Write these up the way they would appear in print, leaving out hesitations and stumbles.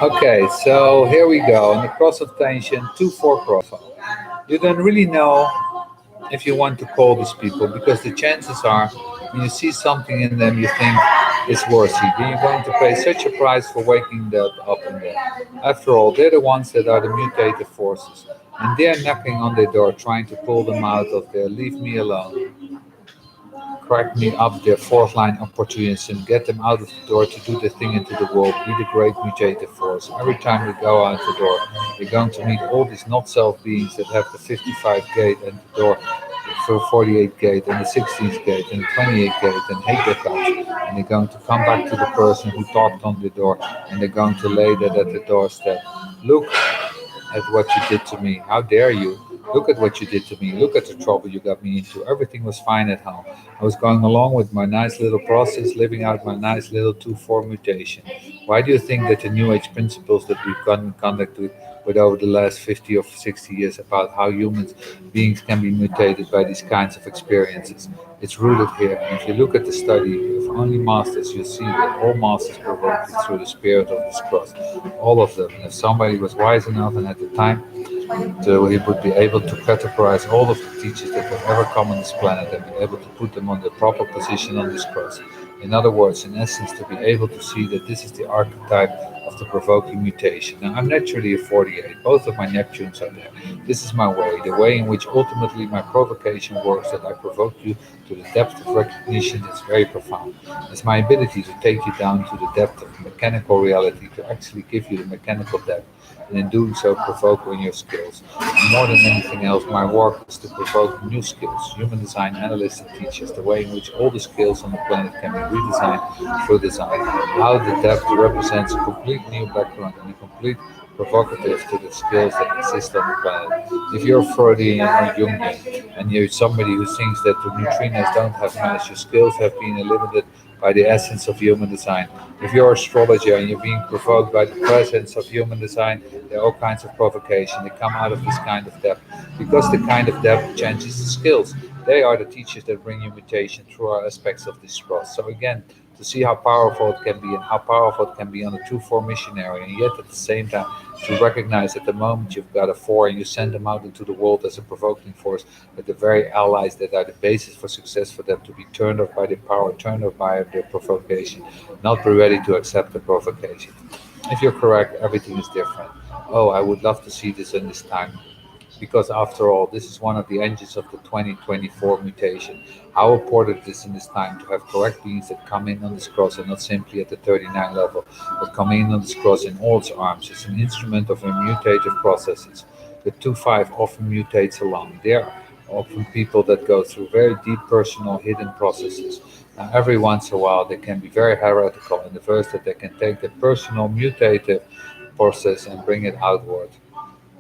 Okay, so here we go. On the cross of tension, 2-4 profile. You don't really know if you want to call these people because the chances are when you see something in them you think is worthy, then you're going to pay such a price for waking that up in them. After all, they're the ones that are the mutative forces, and they're knocking on their door trying to pull them out of there. Leave me alone. Crack me up their fourth line opportunism, get them out of the door to do the thing into the world, be the great mutative force. Every time you go out the door, you're going to meet all these not self beings that have the 55 gate and the door for 48 gate and the 16th gate and the 28 gate and hate their guts. And they're going to come back to the person who talked on the door and they're going to lay that at the doorstep. Look at what you did to me. How dare you? Look at what you did to me. Look at the trouble you got me into. Everything was fine at home. I was going along with my nice little process, living out my nice little 2-4 mutation. Why do you think that the New Age principles that we've gotten in contact with over the last 50 or 60 years about how human beings can be mutated by these kinds of experiences? It's rooted here. And if you look at the study of only masters, you'll see that all masters provoked it through the spirit of this cross. All of them. And if somebody was wise enough and at the time so he would be able to categorize all of the teachers that have ever come on this planet and be able to put them on the proper position on this cross. In other words, in essence, to be able to see that this is the archetype of the provoking mutation. Now, I'm naturally a 48. Both of my Neptunes are there. This is my way, the way in which ultimately my provocation works, that I provoke you to the depth of recognition is very profound. It's my ability to take you down to the depth of mechanical reality, to actually give you the mechanical depth and in doing so provoke on your skills. And more than anything else, my work is to provoke new skills, human design analysts and teachers, the way in which all the skills on the planet can be redesigned through design. How the depth represents a complete new background and a complete provocative to the skills that exist on the planet. If you're Freudian or Jungian and you're somebody who thinks that the neutrinos don't have mass, your skills have been limited by the essence of human design. If you're an astrologer and you're being provoked by the presence of human design, there are all kinds of provocation. They come out of this kind of depth because the kind of depth changes the skills. They are the teachers that bring you mutation through our aspects of this cross. So again, to see how powerful it can be and how powerful it can be on a 2-4 missionary, and yet at the same time to recognize at the moment you've got a 4 and you send them out into the world as a provoking force, that the very allies that are the basis for success for them to be turned off by their power, turned off by their provocation, not be ready to accept the provocation. If you're correct, everything is different. Oh, I would love to see this in this time because after all, this is one of the engines of the 2024 mutation. How important it is in this time to have correct beings that come in on this cross and not simply at the 39 level, but come in on this cross in all its arms. It's an instrument of mutative processes. The 2-5 often mutates alone. They are often people that go through very deep personal hidden processes. Now, every once in a while, they can be very heretical in the verse that they can take the personal mutative process and bring it outward.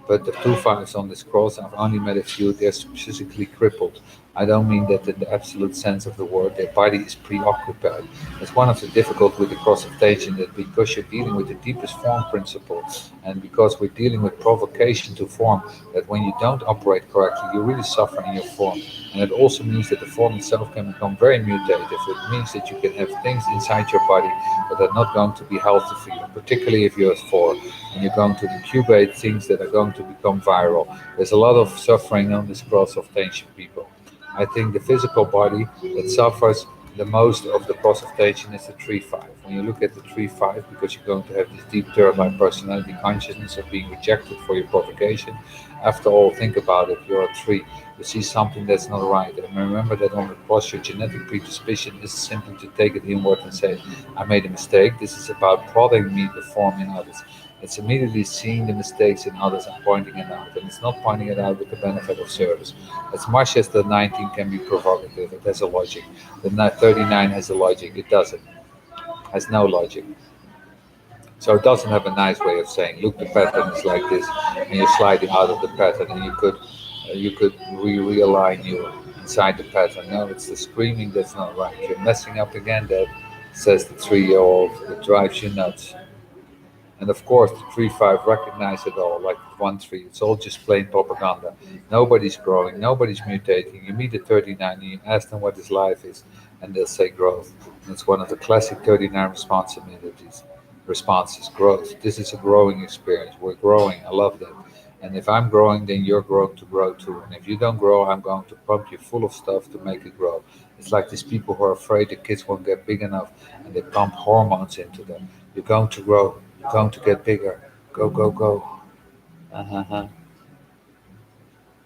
But the 2-5s on this cross, I've only met a few, they're physically crippled. I don't mean that in the absolute sense of the word, their body is preoccupied. That's one of the difficult with the cross of tension, that because you're dealing with the deepest form principle, and because we're dealing with provocation to form, that when you don't operate correctly, you really suffer in your form. And it also means that the form itself can become very mutative. It means that you can have things inside your body that are not going to be healthy for you, particularly if you're a 4 and you're going to incubate things that are going to become viral. There's a lot of suffering on this cross of tension, people. I think the physical body that suffers the most of the cross of tension is the 3-5. When you look at the 3-5, because you're going to have this deep turbine personality consciousness of being rejected for your provocation. After all, think about it. You're a 3. You see something that's not right. And remember that on the cross, your genetic predisposition is simply to take it inward and say, I made a mistake. This is about prodding me to form in others. It's immediately seeing the mistakes in others and pointing it out. And it's not pointing it out with the benefit of service. As much as the 19 can be provocative, it has a logic. The 39 has a logic. It doesn't. Has no logic. So it doesn't have a nice way of saying, look, the pattern is like this, and you're sliding out of the pattern, and you could realign you inside the pattern. No, it's the screaming that's not right. You're messing up again. That says the 3-year-old. It drives you nuts. And of course, the 3-5 recognize it all, like 1-3. It's all just plain propaganda. Nobody's growing, nobody's mutating. You meet a 39 and you ask them what his life is, and they'll say growth. And it's one of the classic 39 responses, growth. This is a growing experience. We're growing. I love that. And if I'm growing, then you're growing to grow too. And if you don't grow, I'm going to pump you full of stuff to make it grow. It's like these people who are afraid the kids won't get big enough and they pump hormones into them. You're going to grow. You're going to get bigger. Go, go, go. Uh-huh.